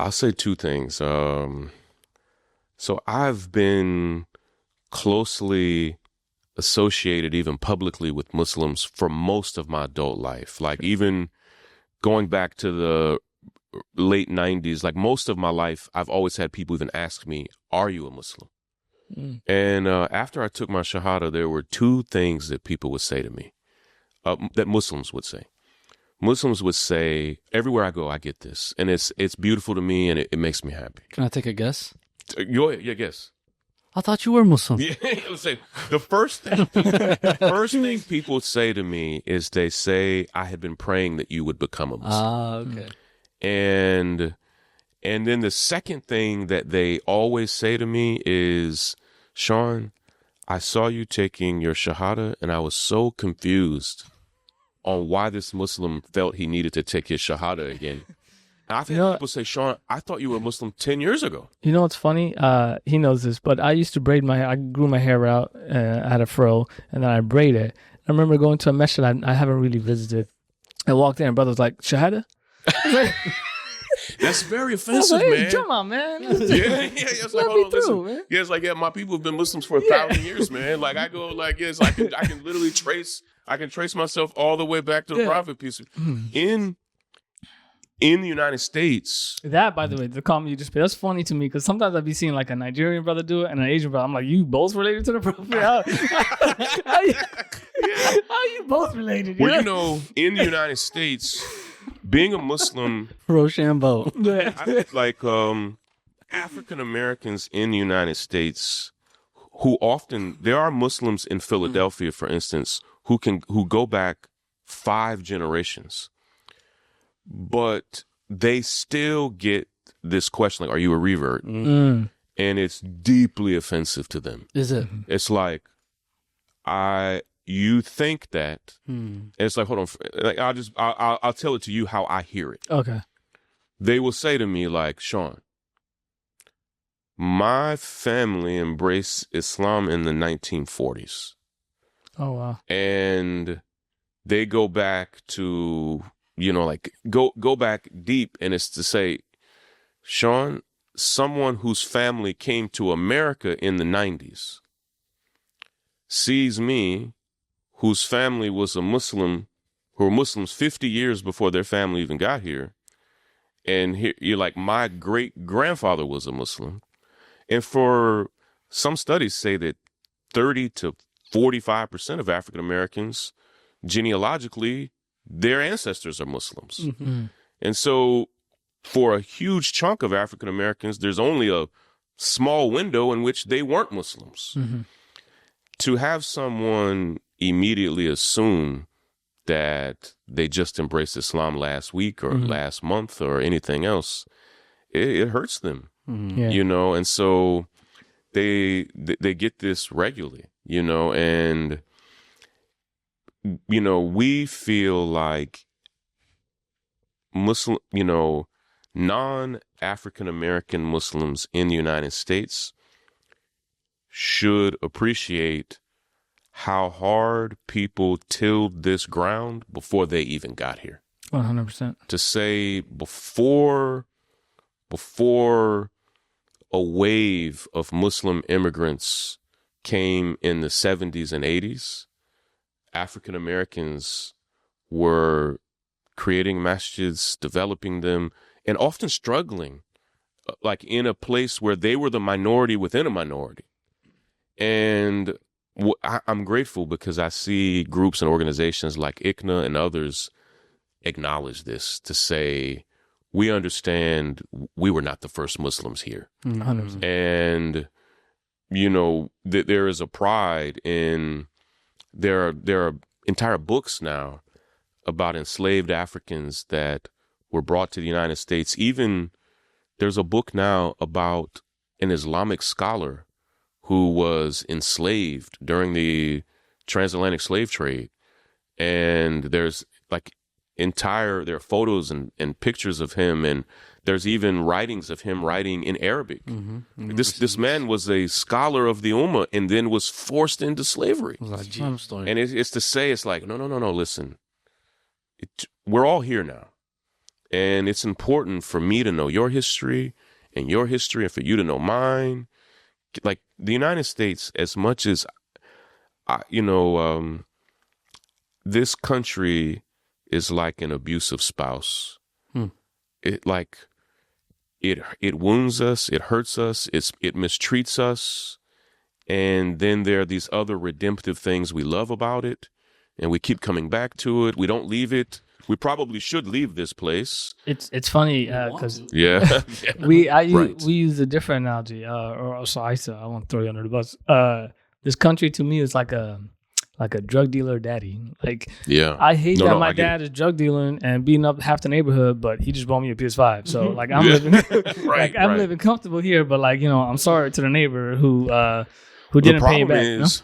I'll say two things. So I've been closely associated, even publicly, with Muslims for most of my adult life. Like even going back to the late 90s, like most of my life, I've always had people even ask me, "Are you a Muslim?" And after I took my shahada, there were two things that people would say to me, that Muslims would say. Muslims would say, everywhere I go, I get this. And it's beautiful to me, and it makes me happy. Can I take a guess? Yeah, guess. I thought you were Muslim. Yeah, let's say the first thing people say to me is they say, I had been praying that you would become a Muslim. Okay. And then the second thing that they always say to me is, Sean, I saw you taking your shahada, and I was so confused on why this Muslim felt he needed to take his shahada again. And I've had people say, Sean, I thought you were a Muslim 10 years ago. You know what's funny? He knows this, but I used to braid my hair. I grew my hair out. I had a fro, and then I braid it. I remember going to a masjid I haven't really visited. I walked in, and brother was like, shahada? That's very offensive, hey, man. Come on, man. Yeah. It's like, hold on, listen. Man. Yeah, it's like, yeah, my people have been Muslims for 1,000 years, man. Like I go, like, yes, I can literally trace myself all the way back to the Prophet, peace. In the United States. That, by the way, the comment you just made, that's funny to me because sometimes I'd be seeing like a Nigerian brother do it and an Asian brother. I'm like, you both related to the Prophet? How you both related? Well, you know, in the United States, being a Muslim, Rochambeau. like African Americans in the United States, there are Muslims in Philadelphia, for instance, who go back 5 generations, but they still get this question like, "Are you a revert?" And it's deeply offensive to them. Is it? It's like, you think that, and it's like, hold on, like I'll tell it to you how I hear it. Okay. They will say to me like, Sean, my family embraced Islam in the 1940s. Oh, wow. And they go back to, like go back deep, and it's to say, Sean, someone whose family came to America in the 90s sees me, whose family was a Muslim, who were Muslims 50 years before their family even got here. And here, you're like, my great grandfather was a Muslim. And for some studies say that 30 to 45% of African Americans, genealogically, their ancestors are Muslims. And so for a huge chunk of African Americans, there's only a small window in which they weren't Muslims. To have someone immediately assume that they just embraced Islam last week or last month or anything else, it hurts them, and so they get this regularly, and we feel like Muslim, non-African American Muslims in the United States should appreciate how hard people tilled this ground before they even got here. 100%. To say before a wave of Muslim immigrants came in the 70s and 80s, African Americans were creating masjids, developing them, and often struggling, like in a place where they were the minority within a minority. And I'm grateful because I see groups and organizations like ICNA and others acknowledge this, to say, we understand we were not the first Muslims here. 100%. And, that there is a pride in, there are entire books now about enslaved Africans that were brought to the United States. Even there's a book now about an Islamic scholar who was enslaved during the transatlantic slave trade. And there's like there are photos and pictures of him, and there's even writings of him writing in Arabic. This man was a scholar of the Ummah and then was forced into slavery. And it's to say, it's like, no, listen. We're all here now. And it's important for me to know your history and for you to know mine. Like the United States, as much as this country is like an abusive spouse. It wounds us, it hurts us, it mistreats us, and then there are these other redemptive things we love about it, and we keep coming back to it. We don't leave it. We probably should leave this place. It's funny because Yeah. we Right. use a different analogy. I won't throw you under the bus. This country to me is like a drug dealer daddy. Like, Yeah. I hate No, that no, my I get dad is drug dealing and beating up half the neighborhood, but he just bought me a PS5. So like I'm Yeah. living Right, I'm right. living comfortable here, but like, I'm sorry to the neighbor who The didn't pay problem back. is